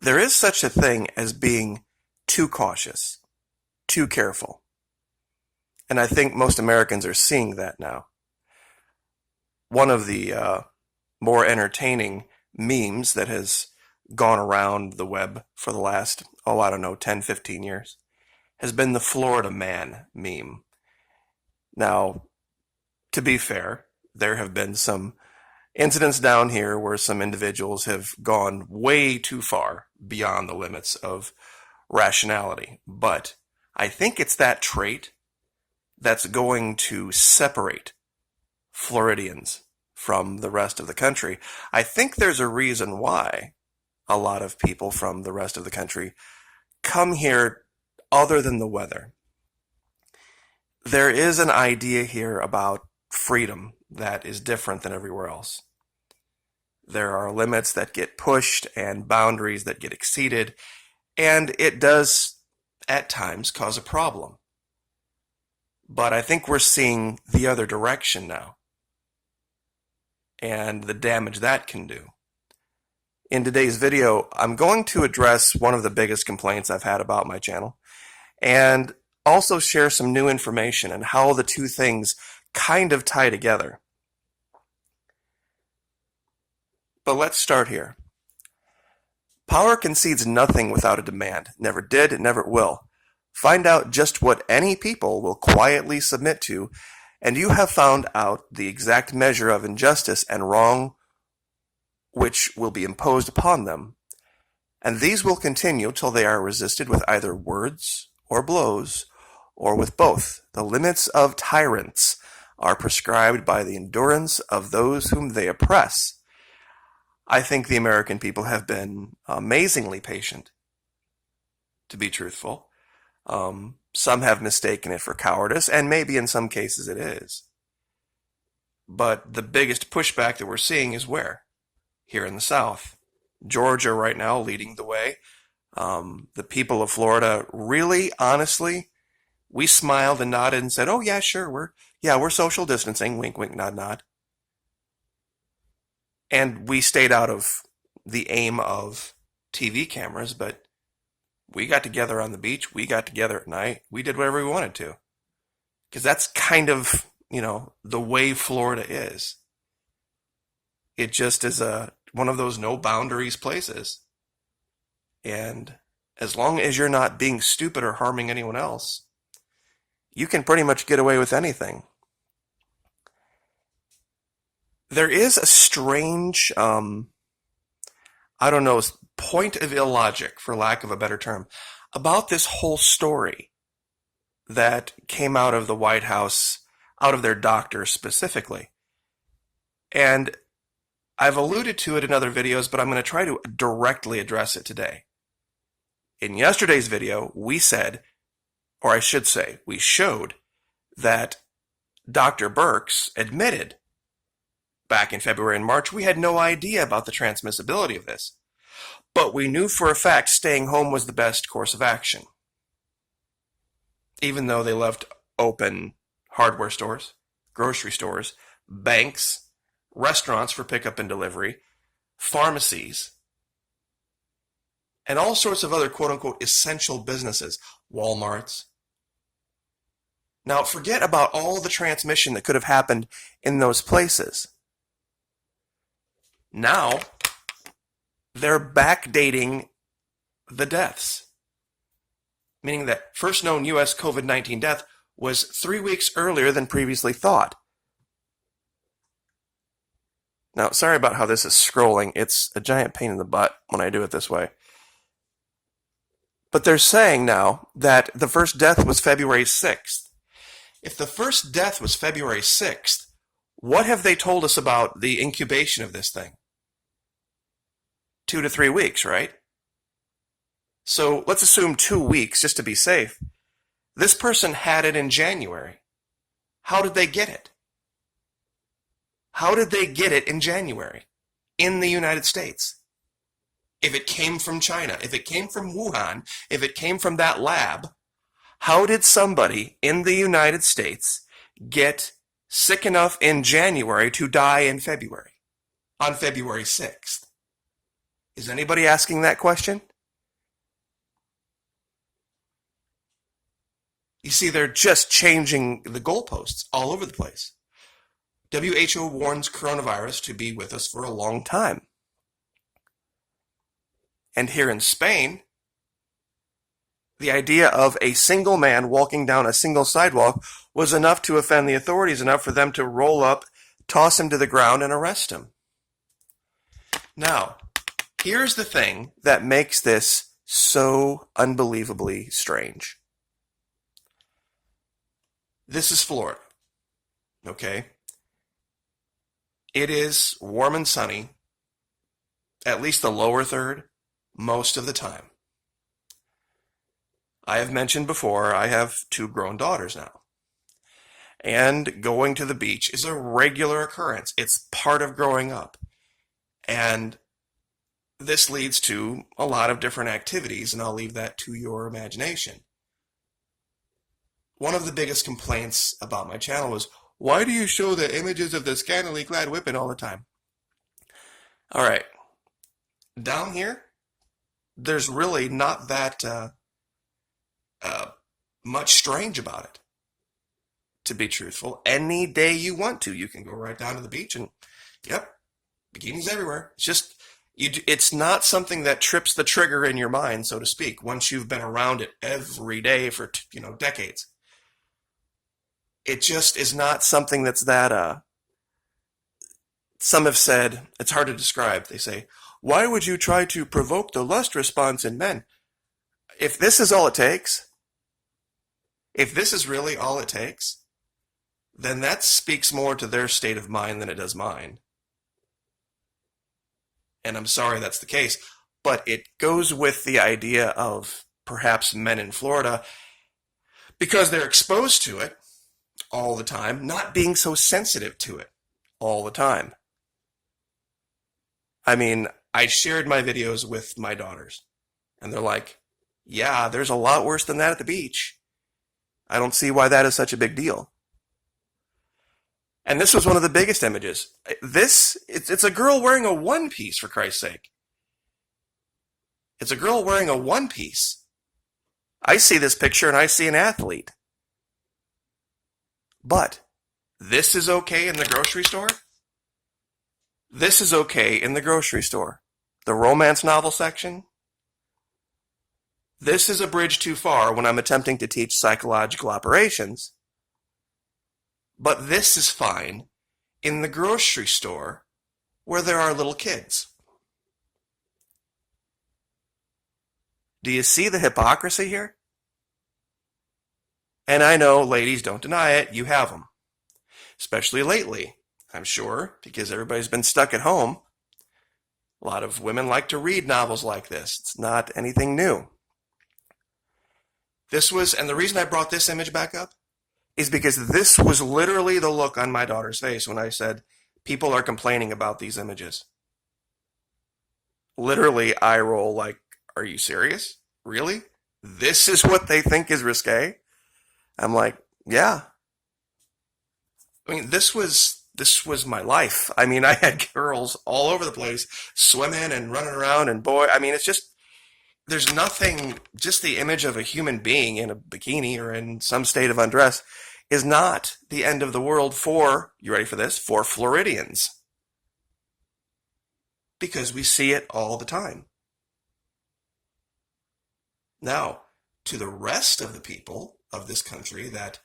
There is such a thing as being too cautious, too careful. And I think most Americans are seeing that now. One of the more entertaining memes that has gone around the web for the last, I don't know, 10, 15 years has been the Florida man meme. Now, to be fair, there have been some incidents down here where some individuals have gone way too far beyond the limits of rationality. But I think it's that trait that's going to separate Floridians from the rest of the country. I think there's a reason why a lot of people from the rest of the country come here other than the weather. There is an idea here about freedom that is different than everywhere else. There are limits that get pushed and boundaries that get exceeded, and it does at times cause a problem. But I think we're seeing the other direction now and the damage that can do. In today's video, I'm going to address one of the biggest complaints I've had about my channel and also share some new information and how the two things kind of tie together. But let's start here. Power concedes nothing without a demand. Never did, never will. Find out just what any people will quietly submit to, and you have found out the exact measure of injustice and wrong which will be imposed upon them. And these will continue till they are resisted with either words or blows, or with both. The limits of tyrants are prescribed by the endurance of those whom they oppress. I think the American people have been amazingly patient, to be truthful. Some have mistaken it for cowardice, and maybe in some cases it is. But the biggest pushback that we're seeing is where? Here in the South. Georgia right now leading the way. The people of Florida really, honestly, we smiled and nodded and said, oh yeah, sure, we're social distancing, wink, wink, nod, nod. And we stayed out of the aim of TV cameras, but we got together on the beach, we got together at night, we did whatever we wanted to. Because that's kind of, the way Florida is. It just is one of those no boundaries places. And as long as you're not being stupid or harming anyone else, you can pretty much get away with anything. There is a strange, point of illogic, for lack of a better term, about this whole story that came out of the White House, out of their doctors specifically. And I've alluded to it in other videos, but I'm going to try to directly address it today. In yesterday's video, we said, or I should say, we showed that Dr. Birx admitted back in February and March, we had no idea about the transmissibility of this. But we knew for a fact staying home was the best course of action. Even though they left open hardware stores, grocery stores, banks, restaurants for pickup and delivery, pharmacies, and all sorts of other quote-unquote essential businesses, Walmarts. Now, forget about all the transmission that could have happened in those places. Now, they're backdating the deaths, meaning that first known U.S. COVID-19 death was 3 weeks earlier than previously thought. Now, sorry about how this is scrolling. It's a giant pain in the butt when I do it this way. But they're saying now that the first death was February 6th. If the first death was February 6th, what have they told us about the incubation of this thing? 2 to 3 weeks, right? So let's assume 2 weeks just to be safe. This person had it in January. How did they get it? How did they get it in January in the United States? If it came from China, if it came from Wuhan, if it came from that lab, how did somebody in the United States get sick enough in January to die in February, on February 6th? Is anybody asking that question? You see, they're just changing the goalposts all over the place. WHO warns coronavirus to be with us for a long time. And here in Spain, the idea of a single man walking down a single sidewalk was enough to offend the authorities, enough for them to roll up, toss him to the ground, and arrest him. Now, here's the thing that makes this so unbelievably strange. This is Florida, okay? It is warm and sunny, at least the lower third, most of the time. I have mentioned before, I have 2 grown daughters now. And going to the beach is a regular occurrence. It's part of growing up. And this leads to a lot of different activities, and I'll leave that to your imagination. One of the biggest complaints about my channel was, why do you show the images of the scantily clad women all the time? All right. Down here, there's really not that much strange about it. To be truthful, any day you want to, you can go right down to the beach and, yep, bikinis everywhere. It's just, it's not something that trips the trigger in your mind, so to speak, once you've been around it every day for, decades. It just is not something that's that, some have said, it's hard to describe. They say, why would you try to provoke the lust response in men? If this is all it takes, if this is really all it takes, then that speaks more to their state of mind than it does mine. And I'm sorry that's the case, but it goes with the idea of perhaps men in Florida, because they're exposed to it all the time, not being so sensitive to it all the time. I mean, I shared my videos with my daughters, and they're like, yeah, there's a lot worse than that at the beach. I don't see why that is such a big deal. And this was one of the biggest images. It's a girl wearing a one-piece, for Christ's sake. It's a girl wearing a one-piece. I see this picture and I see an athlete. But this is okay in the grocery store? This is okay in the grocery store. The romance novel section? This is a bridge too far when I'm attempting to teach psychological operations. But this is fine in the grocery store where there are little kids. Do you see the hypocrisy here? And I know, ladies, don't deny it, you have them. Especially lately, I'm sure, because everybody's been stuck at home. A lot of women like to read novels like this. It's not anything new. And the reason I brought this image back up is because this was literally the look on my daughter's face when I said, people are complaining about these images. Literally, eye roll like, are you serious? Really? This is what they think is risque? I'm like, yeah. I mean, this was my life. I mean, I had girls all over the place swimming and running around, and boy, I mean, it's just, there's nothing, just the image of a human being in a bikini or in some state of undress is not the end of the world for, you ready for this, for Floridians. Because we see it all the time. Now, to the rest of the people of this country that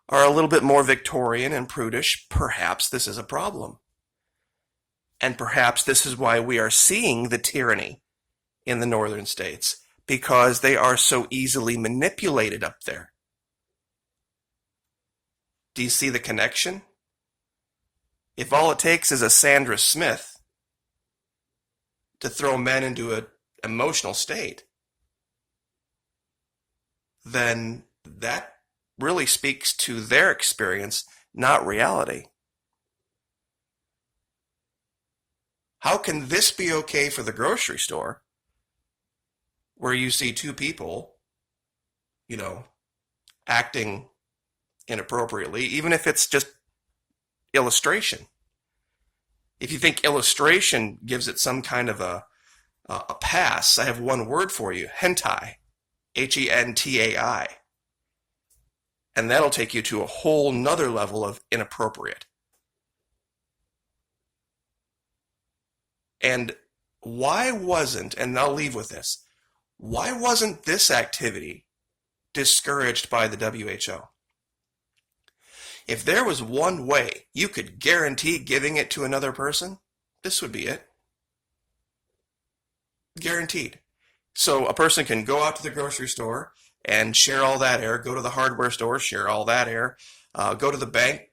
are a little bit more Victorian and prudish, perhaps this is a problem. And perhaps this is why we are seeing the tyranny in the northern states, because they are so easily manipulated up there. Do you see the connection? If all it takes is a Sandra Smith to throw men into an emotional state, then that really speaks to their experience, not reality. How can this be okay for the grocery store, where you see 2 people, acting inappropriately, even if it's just illustration? If you think illustration gives it some kind of a pass, I have one word for you: hentai. Hentai. And that'll take you to a whole nother level of inappropriate. And why wasn't, and I'll leave with this, why wasn't this activity discouraged by the WHO? If there was one way you could guarantee giving it to another person, this would be it. Guaranteed. So a person can go out to the grocery store and share all that air, go to the hardware store, share all that air, go to the bank,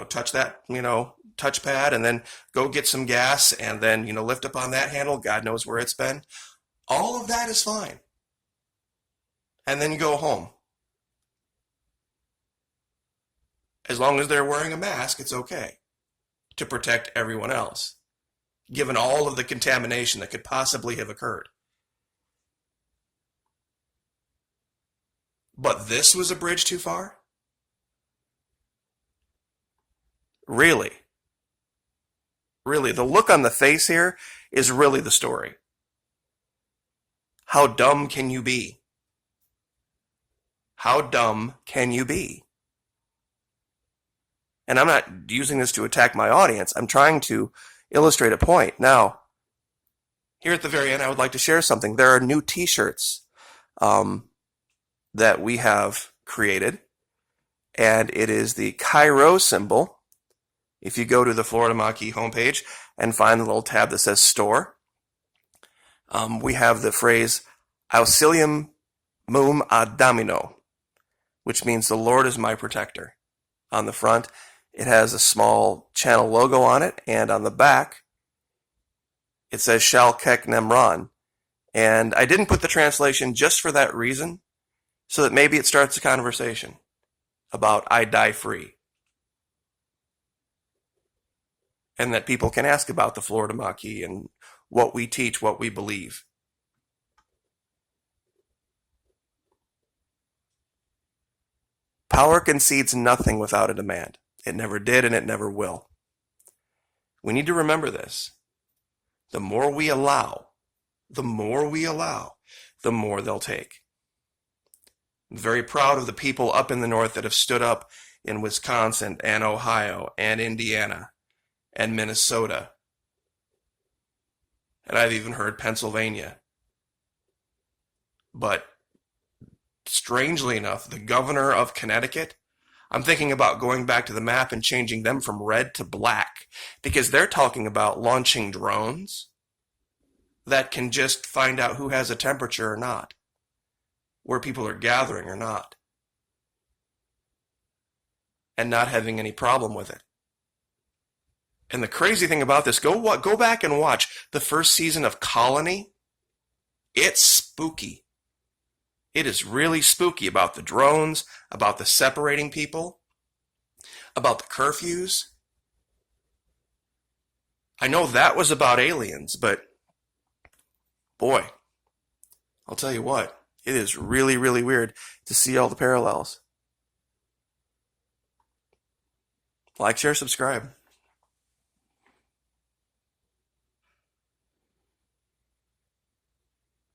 touch that, touchpad, and then go get some gas, and then, lift up on that handle, God knows where it's been. All of that is fine. And then you go home. As long as they're wearing a mask, it's okay to protect everyone else, given all of the contamination that could possibly have occurred. But this was a bridge too far? Really? Really, the look on the face here is really the story. How dumb can you be? How dumb can you be? And I'm not using this to attack my audience. I'm trying to illustrate a point. Now, here at the very end, I would like to share something. There are new t-shirts that we have created, and it is the Chi-Rho symbol. If you go to the Florida Maquis homepage and find the little tab that says store, we have the phrase Auxilium Meum ad Domino, which means the Lord is my protector. On the front, it has a small channel logo on it, and on the back, it says Shal Kek Nemron. And I didn't put the translation just for that reason, so that maybe it starts a conversation about I die free. And that people can ask about the Florida Maquis and what we teach, what we believe. Power concedes nothing without a demand. It never did, and it never will. We need to remember this. The more we allow, the more they'll take. I'm very proud of the people up in the north that have stood up in Wisconsin and Ohio and Indiana and Minnesota. And I've even heard Pennsylvania. But strangely enough, the governor of Connecticut, I'm thinking about going back to the map and changing them from red to black, because they're talking about launching drones that can just find out who has a temperature or not, where people are gathering or not, and not having any problem with it. And the crazy thing about this, go back and watch the first season of Colony. It's spooky. It is really spooky about the drones, about the separating people, about the curfews. I know that was about aliens, but boy, I'll tell you what, it is really, really weird to see all the parallels. Like, share, subscribe.